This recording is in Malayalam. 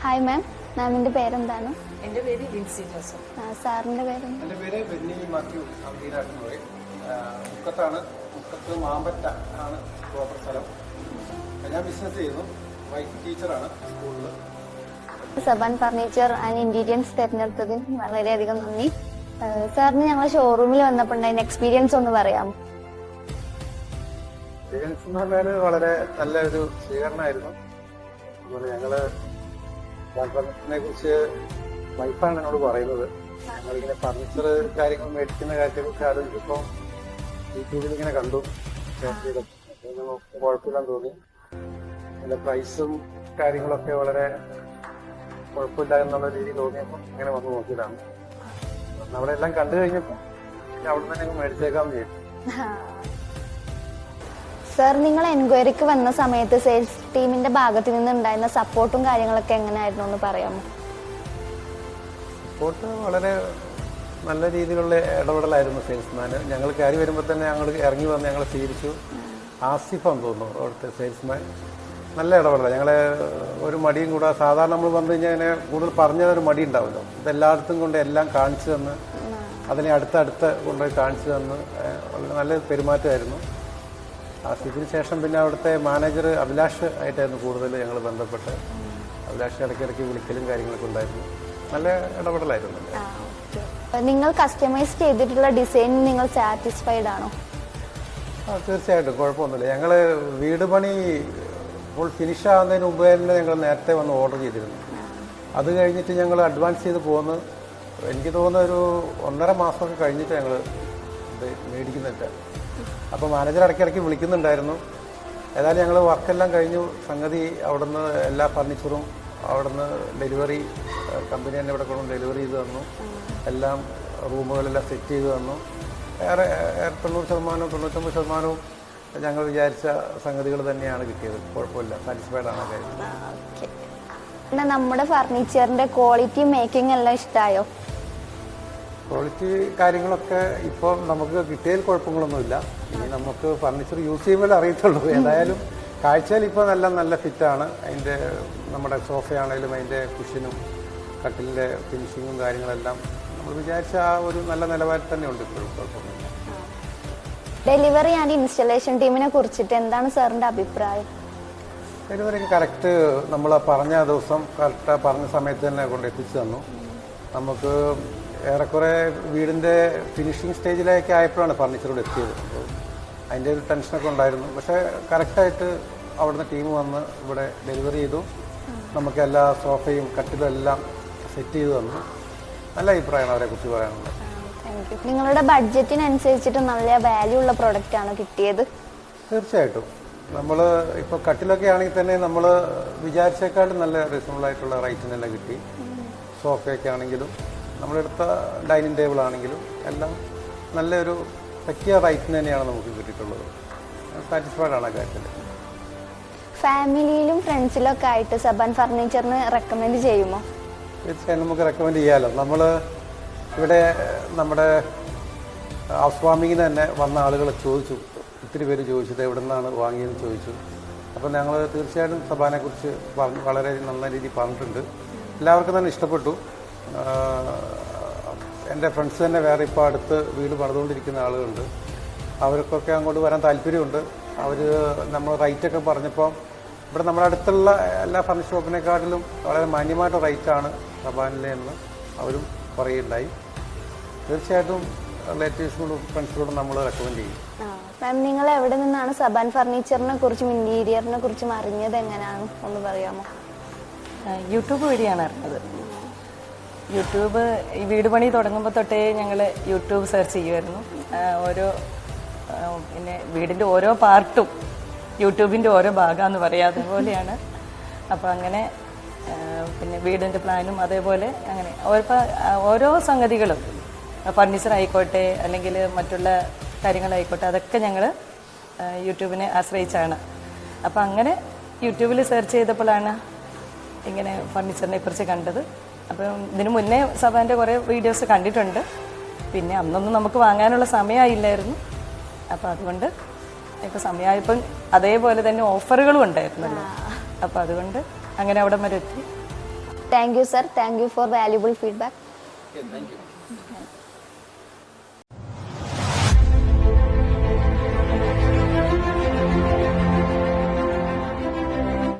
ഹായ് മാം, മാമിൻ്റെ പേരെന്താണ്? എൻ്റെ പേര് വിൻസി ജോസഫ്. സാറിൻ്റെ പേരെന്താ? എൻ്റെ പേര് ബെന്നി മാത്യു പോയി മുക്കത്താണ്. മുക്കത്ത് മാമ്പറ്റ ആണ് പ്രോപ്പർ സ്ഥലം. ഞാൻ ബിസിനസ് ചെയ്യുന്നു. വൈഫ് ടീച്ചറാണ് സ്കൂളിൽ. സബാൻ ഫർണിച്ചർ ആൻഡ് ഇന്റീരിയൻസ് തിരഞ്ഞെടുത്തതിന് വളരെയധികം നന്ദി. സാറിന് ഞങ്ങൾ ഷോറൂമിൽ വന്നപ്പോൾ ഉണ്ടായിരുന്ന എക്സ്പീരിയൻസ് ഒന്ന് പറയാമോ? എക്സ്പീരിയൻസ് എന്ന് പറഞ്ഞാൽ വളരെ നല്ല ഒരു സ്വീകരണമായിരുന്നു. അതുപോലെ ഞങ്ങള് ഫർണിച്ചറിനെ കുറിച്ച് വൈഫാണ് എന്നോട് പറയുന്നത്. ഞങ്ങളിങ്ങനെ ഫർണിച്ചർ കാര്യങ്ങൾ മേടിക്കുന്ന കാര്യത്തെക്കുറിച്ച് ആലോചിച്ചപ്പോൾ യൂട്യൂബിൽ ഇങ്ങനെ കണ്ടു, കുഴപ്പമില്ലാന്ന് തോന്നി. അതിന്റെ പ്രൈസും കാര്യങ്ങളൊക്കെ വളരെ കുഴപ്പമില്ല എന്നുള്ള രീതിയിൽ തോന്നിയപ്പോൾ ഇങ്ങനെ വന്ന് നോക്കിയതാണ്. നമ്മളെല്ലാം കണ്ടു കഴിഞ്ഞപ്പോൾ അവിടെ തന്നെ ഞങ്ങൾ മേടിച്ചേക്കാമെന്ന് വിചാരിച്ചു. സാർ, നിങ്ങൾ എൻക്വയറിക്ക് വന്ന സമയത്ത് സെയിൽസ് ടീമിന്റെ ഭാഗത്ത് നിന്ന് ഉണ്ടായിരുന്ന സപ്പോർട്ടും കാര്യങ്ങളൊക്കെ എങ്ങനെയായിരുന്നു എന്ന് പറയാമോ? സപ്പോർട്ട് വളരെ നല്ല രീതിയിലുള്ള ഇടപെടലായിരുന്നു. സെയിൽസ്മാന് ഞങ്ങൾ കയറി വരുമ്പോൾ തന്നെ ഞങ്ങൾ ഇറങ്ങി വന്ന് ഞങ്ങളെ സ്വീകരിച്ചു. ആസിഫാന്ന് തോന്നുന്നു അവിടുത്തെ സെയിൽസ്മാൻ. നല്ല ഇടപെടലാണ്. ഞങ്ങളെ ഒരു മടിയും കൂടെ, സാധാരണ നമ്മൾ വന്നു കഴിഞ്ഞാൽ അങ്ങനെ കൂടുതൽ പറഞ്ഞതൊരു മടി ഉണ്ടാവുമല്ലോ, ഇതെല്ലായിടത്തും കൊണ്ട് എല്ലാം കാണിച്ചു തന്ന് അതിനെ അടുത്തടുത്ത് കൊണ്ടുപോയി കാണിച്ചു തന്ന് വളരെ നല്ല പെരുമാറ്റമായിരുന്നു. ആസിഫിന് ശേഷം പിന്നെ അവിടുത്തെ മാനേജർ അഭിലാഷ് ആയിട്ടായിരുന്നു കൂടുതൽ ഞങ്ങൾ ബന്ധപ്പെട്ട്. അഭിലാഷ് ഇടയ്ക്കിടയ്ക്ക് വിളിക്കലും കാര്യങ്ങളൊക്കെ ഉണ്ടായിരുന്നു. നല്ല ഇടപെടലായിരുന്നു. നിങ്ങൾ കസ്റ്റമൈസ് ചെയ്തിട്ടുള്ള ഡിസൈൻ നിങ്ങൾ സാറ്റിസ്ഫൈഡ് ആണോ? തീർച്ചയായിട്ടും കുഴപ്പമൊന്നുമില്ല. ഞങ്ങൾ വീട് പണി ഫുൾ ഫിനിഷ് ആവുന്നതിന് മുമ്പ് തന്നെ ഞങ്ങൾ നേരത്തെ വന്ന് ഓർഡർ ചെയ്തിരുന്നു. അത് കഴിഞ്ഞിട്ട് ഞങ്ങൾ അഡ്വാൻസ് ചെയ്ത് പോന്ന് എനിക്ക് തോന്നുന്ന ഒരു 1.5 മാസമൊക്കെ കഴിഞ്ഞിട്ട് ഞങ്ങൾ ഇത് മേടിക്കുന്നുണ്ട്. അപ്പോൾ മാനേജർ ഇടയ്ക്കിടയ്ക്ക് വിളിക്കുന്നുണ്ടായിരുന്നു. ഏതായാലും ഞങ്ങൾ വർക്കെല്ലാം കഴിഞ്ഞു. സംഗതി അവിടുന്ന് എല്ലാ ഫർണിച്ചറും അവിടുന്ന് ഡെലിവറി കമ്പനി തന്നെ ഇവിടെ കൊണ്ട് ഡെലിവറി ചെയ്ത് തന്നു. എല്ലാം റൂമുകളെല്ലാം സെറ്റ് ചെയ്ത് തന്നു. ഏറെ 90%, 99% ഞങ്ങൾ വിചാരിച്ച സംഗതികൾ തന്നെയാണ് കിട്ടിയത്. കുഴപ്പമില്ല, സാറ്റിസ്ഫൈഡ് ആണ് കാര്യം. നമ്മുടെ ഫർണിച്ചറിന്റെ ക്വാളിറ്റി മേക്കിംഗ് എല്ലാം ഇഷ്ടമായോ? ക്വാളിറ്റി കാര്യങ്ങളൊക്കെ ഇപ്പോൾ നമുക്ക് കിട്ടിയതിൽ കുഴപ്പങ്ങളൊന്നുമില്ല. ഇനി നമുക്ക് ഫർണിച്ചർ യൂസ് ചെയ്യുമ്പോൾ അറിയത്തുള്ളൂ. ഏതായാലും കാഴ്ചയിൽ ഇപ്പോൾ നല്ല ഫിറ്റാണ്. അതിൻ്റെ നമ്മുടെ സോഫയാണേലും അതിൻ്റെ കുഷനും കട്ടിലിൻ്റെ ഫിനിഷിങ്ങും കാര്യങ്ങളെല്ലാം നമ്മൾ വിചാരിച്ച ആ ഒരു നല്ല നിലവാരത്തിൽ തന്നെ ഉണ്ട്. ഇപ്പോഴും കുഴപ്പമൊന്നുമില്ല. ഡെലിവറി ആൻഡ് ഇൻസ്റ്റലേഷൻ ടീമിനെ കുറിച്ചിട്ട് എന്താണ് സാറിന്റെ അഭിപ്രായം? ഡെലിവറിക്ക് കറക്റ്റ് നമ്മൾ പറഞ്ഞ ദിവസം കറക്റ്റ് പറഞ്ഞ സമയത്ത് തന്നെ കൊണ്ട് എത്തിച്ചു തന്നു. നമുക്ക് ഏറെക്കുറെ വീടിൻ്റെ ഫിനിഷിങ് സ്റ്റേജിലേക്ക് ആയപ്പോഴാണ് ഫർണിച്ചറോട് എത്തിയത്. അപ്പോൾ അതിൻ്റെ ഒരു ടെൻഷനൊക്കെ ഉണ്ടായിരുന്നു. പക്ഷേ കറക്റ്റായിട്ട് അവിടുന്ന് ടീം വന്ന് ഇവിടെ ഡെലിവറി ചെയ്തു. നമുക്ക് എല്ലാ സോഫയും കട്ടിലും എല്ലാം സെറ്റ് ചെയ്ത് തന്നു. നല്ല അഭിപ്രായമാണ് അവരെക്കുറിച്ച് പറയാനുള്ളത്. നിങ്ങളുടെ ബഡ്ജറ്റിനനുസരിച്ചിട്ട് നല്ല വാല്യൂ ഉള്ള പ്രൊഡക്റ്റ് ആണ് കിട്ടിയത്. തീർച്ചയായിട്ടും നമ്മൾ ഇപ്പോൾ കട്ടിലൊക്കെ ആണെങ്കിൽ തന്നെ നമ്മൾ വിചാരിച്ചേക്കാളും നല്ല റീസണബിൾ ആയിട്ടുള്ള റേറ്റിന് തന്നെ കിട്ടി. സോഫയൊക്കെ ആണെങ്കിലും നമ്മളെടുത്ത ഡൈനിങ് ടേബിൾ ആണെങ്കിലും എല്ലാം നല്ലൊരു പറ്റിയ റേറ്റിന് തന്നെയാണ് നമുക്ക് കിട്ടിയിട്ടുള്ളത്. സാറ്റിസ്ഫൈഡ് ആണ് കാര്യത്തിൽ. ഫാമിലിയിലും ഫ്രണ്ട്സിലൊക്കെ ആയിട്ട് സബാൻ ഫർണിച്ചറിന് റെക്കമെൻഡ് ചെയ്യുമോ? തീർച്ചയായും നമുക്ക് റെക്കമെൻഡ് ചെയ്യാമല്ലോ. നമ്മൾ ഇവിടെ നമ്മുടെ ഹൗസ് വാമിങ്ങിന് തന്നെ വന്ന ആളുകൾ ചോദിച്ചു, ഒത്തിരി പേര് ചോദിച്ചത് എവിടെ നിന്നാണ് വാങ്ങിയതെന്ന് ചോദിച്ചു. അപ്പോൾ ഞങ്ങൾ തീർച്ചയായിട്ടും സബാനെക്കുറിച്ച് വളരെ നല്ല രീതിയിൽ പറഞ്ഞിട്ടുണ്ട്. എല്ലാവർക്കും തന്നെ ഇഷ്ടപ്പെട്ടു. എൻ്റെ ഫ്രണ്ട്സ് തന്നെ വേറെ ഇപ്പോൾ അടുത്ത് വീട് പണിതുകൊണ്ടിരിക്കുന്ന ആളുകളുണ്ട്. അവർക്കൊക്കെ അങ്ങോട്ട് വരാൻ താല്പര്യമുണ്ട്. അവർ നമ്മൾ റേറ്റൊക്കെ പറഞ്ഞപ്പോൾ ഇവിടെ നമ്മുടെ അടുത്തുള്ള എല്ലാ ഫർണിച്ചർ ഷോപ്പിനെക്കാട്ടിലും വളരെ മാന്യമായിട്ട് റേറ്റാണ് സബാനിലെ എന്ന് അവരും പറയുകയുണ്ടായി. തീർച്ചയായിട്ടും റിലേറ്റീവ്സിനോടും ഫ്രണ്ട്സിനോടും നമ്മൾ റെക്കമെൻഡ് ചെയ്യും. മാം, നിങ്ങൾ എവിടെ നിന്നാണ് സബാൻ ഫർണിച്ചറിനെ കുറിച്ചും ഇന്റീരിയറിനെ കുറിച്ചും അറിഞ്ഞത്? എങ്ങനെയാണ് ഒന്ന് പറയാമോ? യൂട്യൂബ് വഴിയാണ് അറിഞ്ഞത്. യൂട്യൂബ് ഈ വീട് പണി തുടങ്ങുമ്പോൾ തൊട്ടേ ഞങ്ങൾ യൂട്യൂബ് സെർച്ച് ചെയ്യുമായിരുന്നു. പിന്നെ വീടിൻ്റെ ഓരോ പാർട്ടും യൂട്യൂബിൻ്റെ ഓരോ ഭാഗമെന്ന് പറയാം, അതുപോലെയാണ്. അപ്പോൾ അങ്ങനെ പിന്നെ വീടിൻ്റെ പ്ലാനും അതേപോലെ അങ്ങനെ ഓരോ സംഗതികളും ഫർണിച്ചർ ആയിക്കോട്ടെ അല്ലെങ്കിൽ മറ്റുള്ള കാര്യങ്ങളായിക്കോട്ടെ അതൊക്കെ ഞങ്ങൾ യൂട്യൂബിനെ ആശ്രയിച്ചാണ്. അപ്പോൾ അങ്ങനെ യൂട്യൂബിൽ സെർച്ച് ചെയ്തപ്പോഴാണ് ഇങ്ങനെ ഫർണിച്ചറിനെ കുറിച്ച് കണ്ടത്. അപ്പം ഇതിനു മുന്നേ സബാൻ്റെ കുറേ വീഡിയോസ് കണ്ടിട്ടുണ്ട്. പിന്നെ അന്നൊന്നും നമുക്ക് വാങ്ങാനുള്ള സമയമായില്ലായിരുന്നു. അപ്പോൾ അതുകൊണ്ട് ഇപ്പോൾ സമയമായപ്പം അതേപോലെ തന്നെ ഓഫറുകളും ഉണ്ടായിരുന്നല്ലോ. അപ്പോൾ അതുകൊണ്ട് അങ്ങനെ അവിടെ വരെ എത്തി. Thank you sir, thank you for valuable feedback. Thank you.